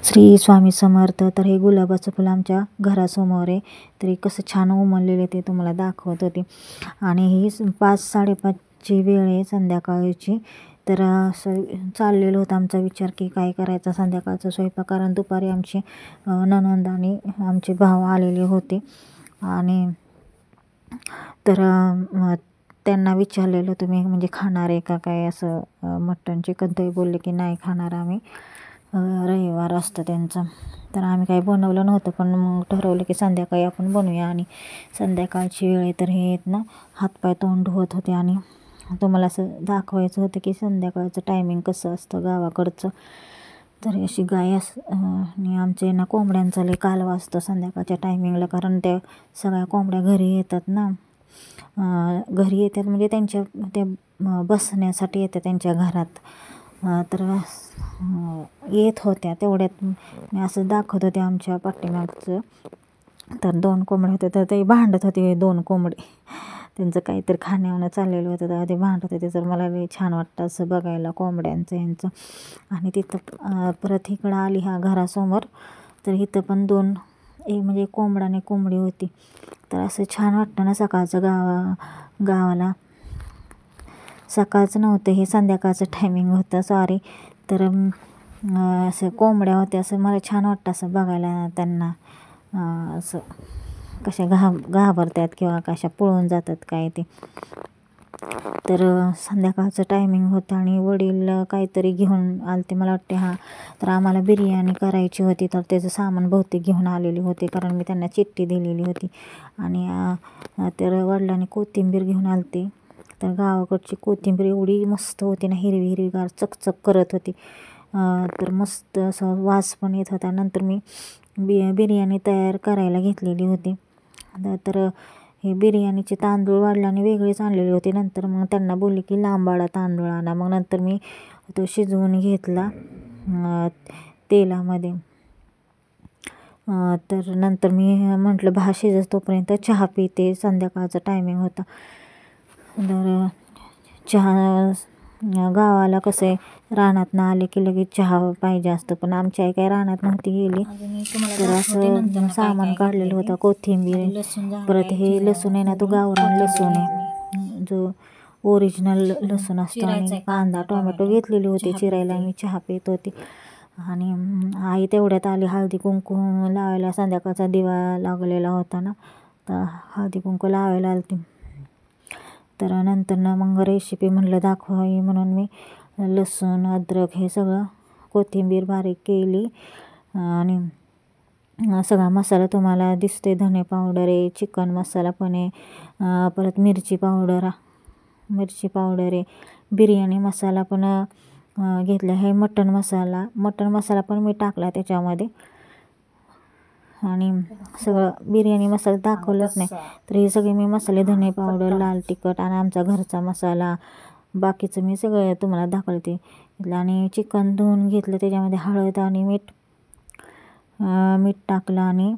श्री स्वामी समर्थ. तर हे गुलाबाचं फुल आमच्या घरासमोर आहे. तरी कसं छान उमललेलं ते तुम्हाला दाखवत होते. आणि ही 5-5:30ची वेळ आहे संध्याकाळची. तर असं चाललेलं होतं आमचा विचार की काय करायचा संध्याकाळचा स्वयंपाक, कारण दुपारी आमची नणंद आणि आमचे भाव आलेले होते. आणि तर त्यांना विचारलेलं तुम्ही म्हणजे खाणार आहे का काय असं मटण चिकन. ते बोलले की नाही खाणार आम्ही, रविवार असतं त्यांचं. तर आम्ही काही बनवलं नव्हतं, पण मग ठरवलं की संध्याकाळी आपण बनवूया. आणि संध्याकाळची वेळ आहे तर हे आहेत ना हातपाय तोंड धुवत होते. आणि तुम्हाला असं दाखवायचं होतं की संध्याकाळचं टायमिंग कसं असतं गावाकडचं. तर अशी गाय आणि आमचे ना कोंबड्यांचा लय कालवा असतो संध्याकाळच्या टायमिंगला, कारण त्या सगळ्या कोंबड्या घरी येतात ना. घरी येतात म्हणजे त्यांच्या ते बसण्यासाठी येतात त्यांच्या घरात. तर येत होत्या तेवढ्यात मी असं दाखवत होते आमच्या पाठीमागचं. तर 2 कोंबड्या होते तर ते भांडत होते 2 कोंबडे. त्यांचं काहीतरी खाण्यावरनं चाललेलं होतं तेव्हा ते भांडत होते. तर मला लई छान वाटतं असं बघायला कोंबड्यांचं यांचं. आणि तिथं परत इकडं आली ह्या घरासमोर, तर इथं पण 2 एक म्हणजे कोंबडा आणि कोंबडी होती. तर असं छान वाटतं ना सकाळचं गावाला. सकाळचं नव्हतं हे, संध्याकाळचं टायमिंग होतं, सॉरी. तर असं कोंबड्या होत्या, असं मला छान वाटतं असं बघायला त्यांना. असं कशा घाबरतात किंवा कशा पळून जातात काय ते. तर संध्याकाळचं टायमिंग होतं आणि वडील काहीतरी घेऊन आलते मला वाटते. तर आम्हाला बिर्याणी करायची होती, तर त्याचं सामान बहुतेक घेऊन आलेले होते, कारण मी त्यांना चिठ्ठी दिलेली होती. आणि तर वडिलांनी कोथिंबीर घेऊन आलते. तर गावाकडची कोथिंबीर एवढी मस्त होती ना, हिरवी हिरवीगार चकचक करत होती. तर मस्त असं वास पण येत होता. नंतर मी बिर्याणी तयार करायला घेतलेली होती. तर हे बिर्याणीचे तांदूळ वडिलांनी वेगळेच आणलेले होते. नंतर मग त्यांना बोलले की लांबाडा तांदूळ आणा. मग नंतर मी तो शिजवून घेतला तेलामध्ये. तर नंतर मी म्हटलं भात शिजत तोपर्यंत चहा पिते, संध्याकाळचा टायमिंग होता. तर चहा गावाला कसं आहे रानातनं आले की लगेच चहा पाहिजे असतं, पण आमची आई काही रानात नव्हती गेली. तर असं सामान काढलेलं होतं, कोथिंबीर, परत हे लसूण आहे ना तो गावरान लसूण आहे जो ओरिजिनल लसूण असतो, आणि कांदा टोमॅटो घेतलेले होते चिरायला. मी चहा पित होती आणि आई तेवढ्यात आली हळदी कुंकू लावायला. संध्याकाळचा दिवा लागलेला होता ना, तर हळदी कुंकू लावायला आली. तर नंतर मग रेसिपी म्हणलं दाखवावी म्हणून मी लसूण अद्रक हे सगळं कोथिंबीर बारीक केली. आणि सगळा मसाला तुम्हाला दिसते, धने पावडर आहे, चिकन मसाला पण आहे, परत मिरची पावडर आहे, बिर्याणी मसाला पण घेतला. हे मटण मसाला पण मी टाकला त्याच्यामध्ये. आणि सगळं बिर्याणी मसाला दाखवलंच नाही. तर हे सगळे मी मसाले, धने पावडर, लाल तिखट आणि आमचा घरचा मसाला, बाकीचं मी सगळं तुम्हाला दाखवते. आणि चिकन धुवून घेतलं, त्याच्यामध्ये हळद आणि मीठ टाकलं. आणि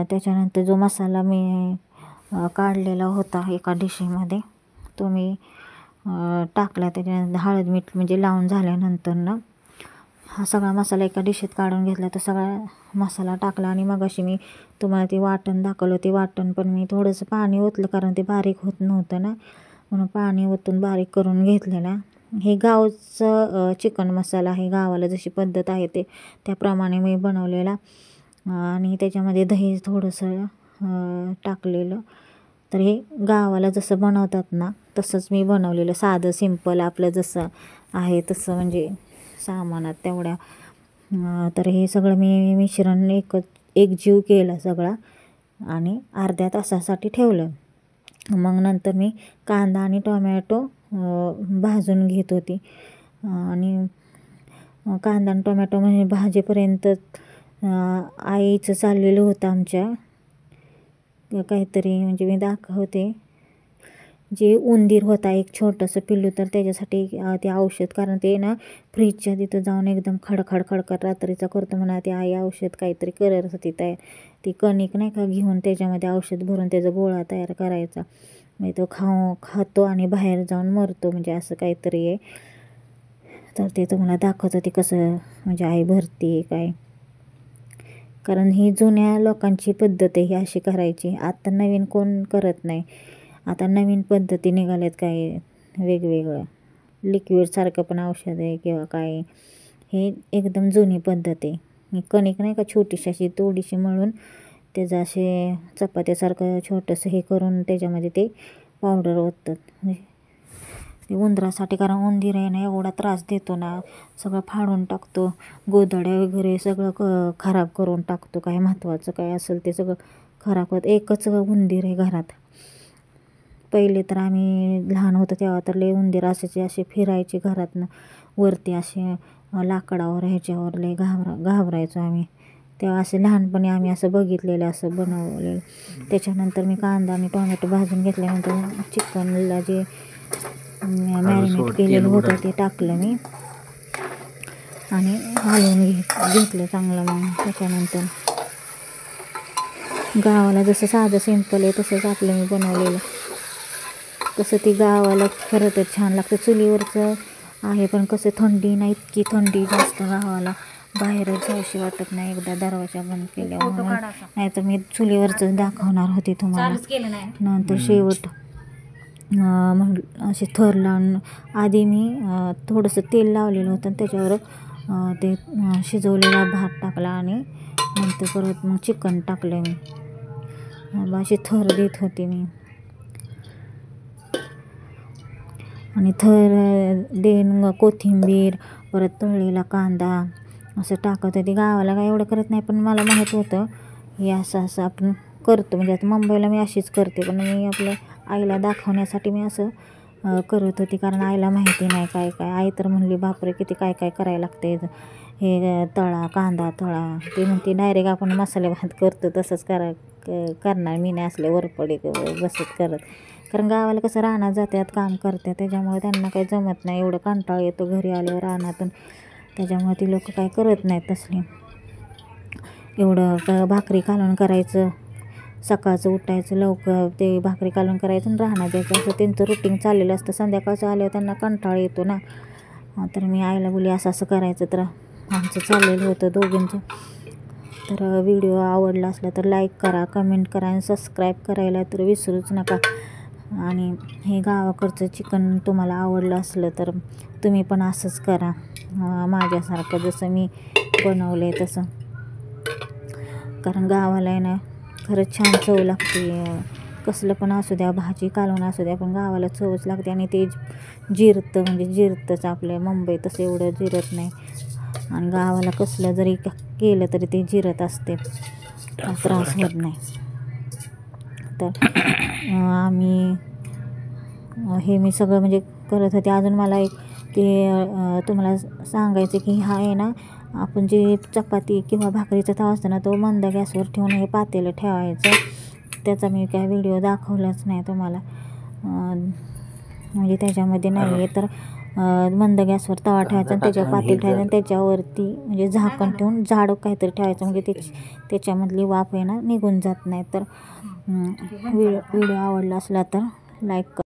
त्याच्यानंतर जो मसाला मी काढलेला होता एका डिशीमध्ये तो मी टाकला. त्याच्यानंतर हळद मीठ म्हणजे लावून झाल्यानंतर हा सगळा मसाला एका डिशीत काढून घेतला. तर सगळा मसाला टाकला. आणि मग अशी मी तुम्हाला ते वाटण दाखवलं, ते वाटण पण मी थोडंसं पाणी ओतलं, कारण ते बारीक होत नव्हतं ना, म्हणून पाणी ओतून बारीक करून घेतलेला. हे गावचं चिकन मसाला आहे, गावाला जशी पद्धत आहे त्याप्रमाणे मी बनवलेला. आणि त्याच्यामध्ये दही थोडंसं टाकलेलं. तर हे गावाला जसं बनवतात ना तसंच मी बनवलेलं, साधं सिंपल आपलं जसं आहे तसं, म्हणजे सामानात तेवढ्या. तर हे सगळं मी मिश्रण एकजीव केलं सगळा आणि अर्ध्या तासासाठी ठेवलं. मग नंतर मी कांदा आणि टोमॅटो भाजून घेत होती. आणि कांदा आणि टोमॅटो म्हणजे भाजेपर्यंत आईचं चाललेलं होतं आमच्या काहीतरी, म्हणजे मी दाखवते. जे उंदीर होता एक छोटंसं पिल्लू, तर त्याच्यासाठी ते औषध, कारण ते ना फ्रीजच्या तिथं जाऊन एकदम खडखड रात्रीचा करतो म्हणा. ते आई औषध काहीतरी करत होती ती कणिक नाही का घेऊन त्याच्यामध्ये औषध भरून त्याचा गोळा तयार करायचा. म्हणजे तो खातो आणि बाहेर जाऊन मरतो, म्हणजे असं काहीतरी आहे. तर ते तुम्हाला दाखवत होते कसं म्हणजे आई भरते काय, कारण ही जुन्या लोकांची पद्धत आहे ही अशी करायची. आता नवीन कोण करत नाही. आता नवीन पद्धती निघाल्यात काय वेगवेगळं लिक्विडसारखं पण औषध आहे किंवा काय. हे एकदम जुनी पद्धत आहे. ही कणिक नाही का छोटीशी अशी थोडीशी मळून त्याचं असे चपात्यासारखं छोटंसं हे करून त्याच्यामध्ये ते पावडर ओततात. म्हणजे ते उंदरासाठी, कारण उंदीर आहे ना एवढा त्रास देतो ना, सगळं फाडून टाकतो, गोधड्या वगैरे सगळं खराब करून टाकतो. काय महत्त्वाचं काय असेल ते सगळं खराब करत. एकच उंदीर आहे घरात. पहिले तर आम्ही लहान होतो तेव्हा तर लय उंदीर असे फिरायचे घरातनं वरती असे लाकडावर ह्याच्यावर लय घाबरायचो आम्ही. तेव्हा असे लहानपणी आम्ही असं बघितलेलं असं बनवलेलं. त्याच्यानंतर मी कांदा आणि टोमॅटो भाजून घेतल्यानंतर चिकनला जे मॅरिनेट केलेलं होतं ते टाकलं मी आणि हलवून घेतलं चांगलं. मग त्याच्यानंतर गावाला जसं साधं सिंपल आहे तसंच आपलं मी बनवलेलं. तसं ती गावाला खरं तर छान लागतं. चुलीवरचं आहे पण कसं थंडी नाही, इतकी थंडी जास्त गावाला बाहेरच जाऊशी वाटत नाही एकदा दरवाजा बंद केल्यामुळे. नाही तर मी चुलीवरचं दाखवणार होते तुम्हाला. नंतर शेवट असे थर लावून आधी मी थोडंसं तेल लावलेलं होतं आणि त्याच्यावर ते शिजवलेला भात टाकला आणि नंतर परत मग चिकन टाकलं मी. असे थर देत होते मी आणि थर देऊन कोथिंबीर परत तळलेला कांदा असं टाकत होते. गावाला काय एवढं करत नाही पण मला माहीत होतं हे असं असं आपण करतो. म्हणजे आता मुंबईला मी अशीच करते पण मी आपल्या आईला दाखवण्यासाठी मी असं करत होती, कारण आईला माहिती नाही काय काय. आई तर म्हणली बापरे किती काय काय करायला लागते, हे तळा कांदा तळा. ती म्हणते डायरेक्ट आपण मसाले भात करतो तसंच करणार मी नाही असले वरपडे बसत करत. कारण गावाला कसं रानात जातात काम करतात त्याच्यामुळे त्यांना काही जमत नाही. एवढं कंटाळा येतो घरी आल्यावर रानातून, त्याच्यामुळे ती लोक काय करत नाहीत तसली. एवढं भाकरी कालवण करायचं, सकाळचं उठायचं लवकर ते भाकरी कालवण करायचं आणि राहणार द्यायचं असं त्यांचं रुटीन चाललेलं असतं. संध्याकाळचं आल्यावर त्यांना कंटाळा येतो ना. तर मी आईला बोलली असं असं करायचं, तर आमचं चाललेलं होतं दोघींचं. तर व्हिडिओ आवडला असला तर लाईक करा, कमेंट करा आणि सबस्क्राईब करायला तर विसरूच नका. आणि हे गावाकडचं चिकन तुम्हाला आवडलं असलं तर तुम्ही पण असंच करा माझ्यासारखं जसं मी बनवलं आहे तसं. कारण गावाला आहे ना खरंच छान चव लागते. कसलं पण असू द्या, भाजी कालवण असू द्या, पण गावाला चवच लागते. आणि ते जिरतं म्हणजे जिरतंच. आपल्या मुंबई तसं एवढं जिरत नाही आणि गावाला कसलं जरी केलं तरी ते जिरत असते, त्रास होत नाही. तर आम्ही हे मी सगळं म्हणजे करत होते. अजून मला एक ते तुम्हाला सांगायचं की हा आहे ना आपण जे चपाती किंवा भाकरीचा तवा असतो ना तो मंद गॅसवर ठेवून हे पातेलं ठेवायचं. त्याचा मी काय व्हिडिओ दाखवलाच नाही तुम्हाला, म्हणजे त्याच्यामध्ये नाही आहे. तर मंद गॅसवर तवा ठेवायचा आणि त्याच्यावर पातेलं ठेवायचं आणि त्याच्यावरती म्हणजे झाकण ठेवून झाड काहीतरी ठेवायचं, म्हणजे त्याच्यामधली वाफ आहे ना निघून जात नाही. तर व्हिडिओ आवडला असला तर लाईक करा.